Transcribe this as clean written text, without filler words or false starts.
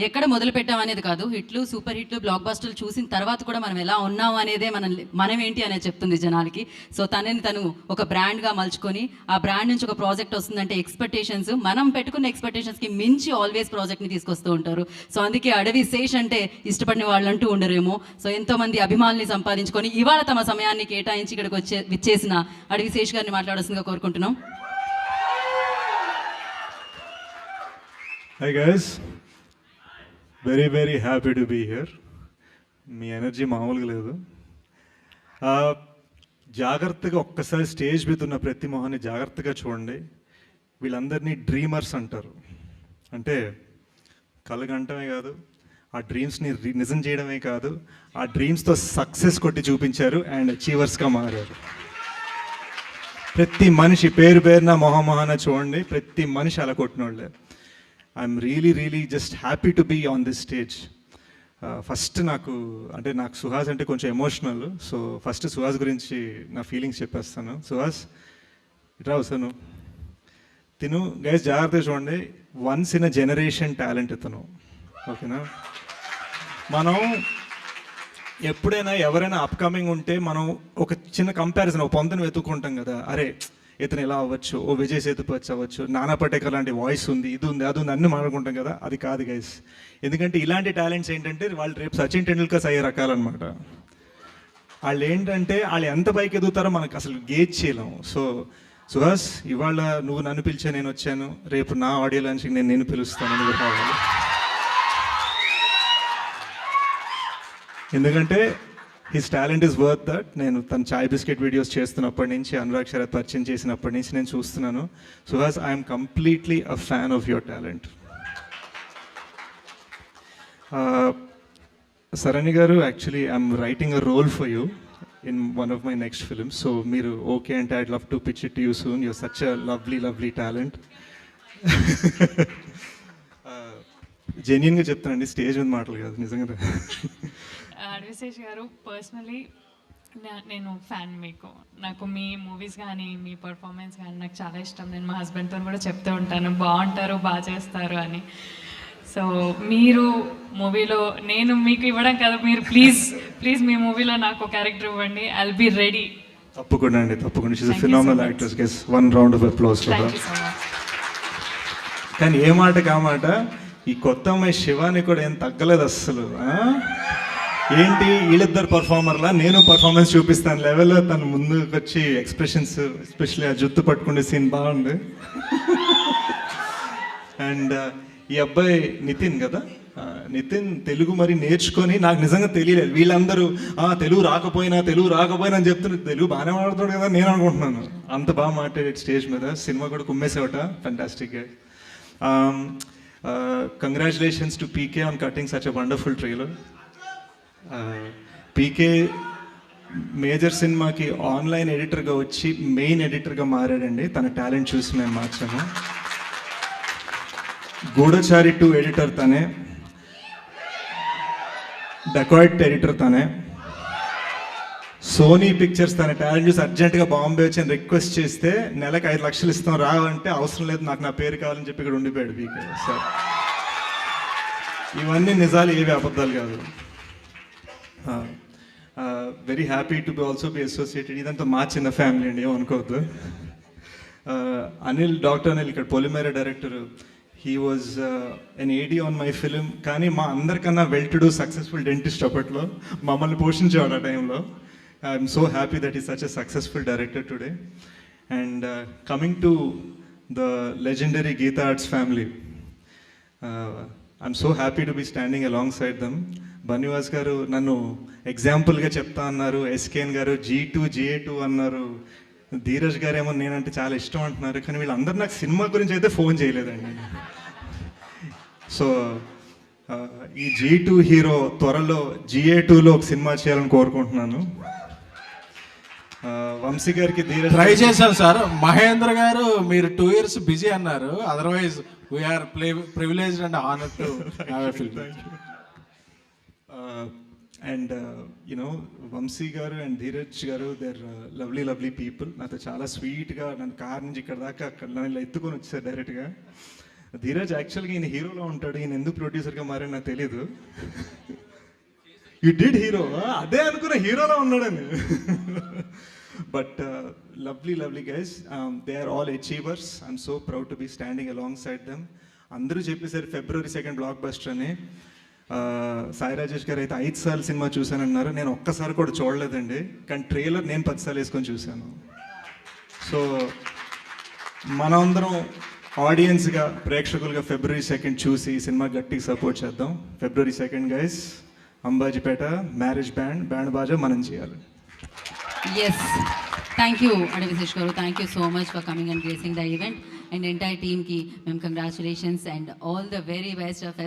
ఎక్కడ మొదలు పెట్టాం అనేది కాదు, హిట్లు, సూపర్ హిట్లు, బ్లాక్ బస్టర్లు చూసిన తర్వాత కూడా మనం ఎలా ఉన్నాం అనేదే మనం ఏంటి అనేది చెప్తుంది జనాలకి. సో తనని తను ఒక బ్రాండ్గా మలుచుకొని ఆ బ్రాండ్ నుంచి ఒక ప్రాజెక్ట్ వస్తుందంటే ఎక్స్పెక్టేషన్స్, మనం పెట్టుకున్న ఎక్స్పెక్టేషన్స్కి మించి ఆల్వేస్ ప్రాజెక్ట్ని తీసుకొస్తూ ఉంటారు. సో అందుకే అడవి శేష్ అంటే ఇష్టపడిన వాళ్ళు అంటూ ఉండరేమో. సో ఎంతోమంది అభిమానుల్ని సంపాదించుకొని ఇవాళ తమ సమయాన్ని కేటాయించి ఇక్కడికి విచ్చేసిన అడవి శేష్ గారిని మాట్లాడాల్సిందిగా కోరుకుంటున్నాం. Hi guys, very happy to be here. Me energy మామూలుగా లేదు. జాగ్రత్తగా ఒక్కసారి స్టేజ్ మీద ఉన్న ప్రతి మొహాన్ని జాగ్రత్తగా చూడండి. వీళ్ళందరినీ డ్రీమర్స్ అంటారు. అంటే కలగంటమే కాదు, ఆ డ్రీమ్స్ని నిజం చేయడమే కాదు, ఆ డ్రీమ్స్తో సక్సెస్ కొట్టి చూపించారు అండ్ అచీవర్స్గా మారారు. ప్రతి మనిషి పేరున మొహమొహాన చూడండి, ప్రతి మనిషి అలా కొట్టినోళ్ళే. I'm really just happy to be on this stage. First నాకు సుహాస్ అంటే కొంచెం ఎమోషనల్. సో ఫస్ట్ సుహాస్ గురించి నా ఫీలింగ్స్ చెప్పేస్తాను. సుహాస్ ఇట్లా వస్తాను, తిను గైస్ జాగ్రత్తగా చూడండి, once in a generation talent ఇతను. ఓకేనా? మనం ఎప్పుడైనా ఎవరైనా అప్కమింగ్ ఉంటే మనం ఒక చిన్న కంపారిజన్, ఒక పొంతను వెతుక్కుంటాం కదా, అరే ఇతను ఎలా అవ్వచ్చు, ఓ విజయ్ సేతుపతి అవ్వచ్చు, నానా పటేకర్ లాంటి వాయిస్ ఉంది, ఇది ఉంది, అది ఉంది, అన్నీ మాట్లాడుకుంటాం కదా. అది కాదు గైస్. ఎందుకంటే ఇలాంటి టాలెంట్స్ ఏంటంటే వాళ్ళు రేపు సచిన్ టెండూల్కర్స్ అయ్యే రకాలన్నమాట. వాళ్ళు ఏంటంటే వాళ్ళు ఎంత పైకి ఎదుగుతారో మనకు అసలు గేజ్ చేయలేము. సో సుహాస్, ఇవాళ నువ్వు నన్ను పిలిచే నేను వచ్చాను, రేపు నా ఆడియో లాంచ్కి నేను పిలుస్తాను, నువ్వు కావాలి. ఎందుకంటే his talent is worth that. నేను తన చాయ్ బిస్కెట్ వీడియోస్ చేస్తున్నప్పటి నుంచి, అనురాగ్ శరత్ పరిచయం చేసినప్పటి నుంచి నేను చూస్తున్నాను. Suhas, I'm completely a fan of your talent. Sarani గారు, actually I'm writing a role for you in one of my next films. So మీరు ఓకే అంటే I'd love to pitch it you soon. You're such a lovely talent. జెన్యున్గా చెప్తానండి, stage మీద మాటలు కాదు, నిజంగా. అడవిశేష్ గారు, పర్సనలీ నేను ఫ్యాన్ మీకు. నాకు మీ మూవీస్ కానీ మీ పర్ఫార్మెన్స్ కానీ నాకు చాలా ఇష్టం. నేను మా హస్బెండ్తో కూడా చెప్తూ ఉంటాను, బాగుంటారు, బాగా చేస్తారు అని. సో మీరు మూవీలో, నేను మీకు ఇవ్వడం కదా, మీరు ప్లీజ్ మీ మూవీలో నాకు క్యారెక్టర్ ఇవ్వండి. I'll be ready. తప్పకుండా అండి, తప్పకుండా. She's a phenomenal actress. Guess one round of applause for her. కానీ ఏ మాట కామాట, ఈ కొత్త అమ్మాయి శివాని కూడా ఏం తగ్గలేదు అస్సలు. ఏంటి వీళ్ళిద్దరు పర్ఫార్మర్లా, నేను పర్ఫార్మెన్స్ చూపిస్తాను లెవెల్లో తను ముందుకు వచ్చి ఎక్స్ప్రెషన్స్, ఎస్పెషల్లీ ఆ జుత్తు పట్టుకునే సీన్ బాగుంది. అండ్ ఈ అబ్బాయి నితిన్ కదా, నితిన్ తెలుగు మరి నేర్చుకొని, నాకు నిజంగా తెలియలేదు. వీళ్ళందరూ తెలుగు రాకపోయినా అని చెప్తున్నారు. తెలుగు బాగానే మాట్లాడుతాడు కదా నేను అనుకుంటున్నాను. అంత బాగా మాట్లాడే స్టేజ్ మీద. సినిమా కూడా కుమ్మేసేవట, ఫెంటాస్టిక్గా. Congratulations to PK on cutting such a wonderful trailer. PK major సినిమాకి ఆన్లైన్ ఎడిటర్గా వచ్చి మెయిన్ ఎడిటర్గా మారాడండి. తన టాలెంట్ చూసి మేము మార్చాము. గూఢచారి 2 ఎడిటర్ తనే, డెకాయిట్ ఎడిటర్ తనే. సోనీ పిక్చర్స్ తన టాలెంట్ చూసి అర్జెంట్గా బాంబే వచ్చి రిక్వెస్ట్ చేస్తే నెలకు 5 లక్షలు ఇస్తాం రావంటే, అవసరం లేదు నాకు నా పేరు కావాలని చెప్పి ఇక్కడ ఉండిపోయాడు పీకే సార్. ఇవన్నీ నిజాలు, ఏవి అబద్ధాలు కాదు. Very happy to also be associated. ఇదంతా మా చిన్న ఫ్యామిలీ అండి, ఏమనుకోవద్దు. డాక్టర్ అనిల్ ఇక్కడ Polimera director. He was an AD on my film. కానీ మా అందరికన్నా well to do successful dentist అప్పట్లో, మమ్మల్ని పోషించేవాడు ఆ టైంలో. I'm so happy that is such a successful director today. And coming to the legendary Geetha Arts family, I'm so happy to be standing alongside them. Bunny Vas గారు నన్ను ఎగ్జాంపుల్గా చెప్తా అన్నారు, ఎస్కేఎన్ గారు G2 GA2 అన్నారు, ధీరజ్ గారు ఏమో నేనంటే చాలా ఇష్టం అంటున్నారు. కానీ వీళ్ళందరూ నాకు సినిమా గురించి అయితే ఫోన్ చేయలేదండి. సో ఈ G2 హీరో త్వరలో GA2లో ఒక సినిమా చేయాలని కోరుకుంటున్నాను. వంశీ గారికి ధీరజ్ ట్రై చేశాను సార్. మహేంద్ర గారు మీరు 2 years బిజీ అన్నారు, otherwise we are privileged and honoured to have a film. And you know Vamshi గారు అండ్ ధీరజ్ గారు, దేర్ లవ్లీ పీపుల్. నాతో చాలా స్వీట్గా నన్ను కార్ నుంచి ఇక్కడ దాకా నన్ను ఇలా ఎత్తుకొని వచ్చారు డైరెక్ట్గా. ధీరజ్ యాక్చువల్గా ఈయన హీరోలో ఉంటాడు, ఈయన ఎందుకు ప్రొడ్యూసర్గా మారని నాకు తెలీదు. యూ డిడ్ హీరో, అదే అనుకున్న హీరోలో ఉన్నాడని. But lovely lovely guys, they are all achievers. I'm so proud to be standing alongside them. అందరూ చెప్పేసారు February 2 బ్లాక్ బస్టర్ అని. సాయి రాజేష్ గారు అయితే 5 సార్లు సినిమా చూశానన్నారు. నేను ఒక్కసారి కూడా చూడలేదండి, కానీ ట్రైలర్ నేను 10 సార్లు వేసుకొని చూశాను. సో మనందరం ఆడియన్స్గా, ప్రేక్షకులుగా February 2 చూసి ఈ సినిమా గట్టిగా సపోర్ట్ చేద్దాం. February 2 guys, Ambajipeta marriage band బాజా మనం చేయాలి. ఎస్, థ్యాంక్ యూ అడవిశేష్ గారు, thank you so much for coming and gracing the event. And entire టీమ్కి మేము congratulations and all the very best of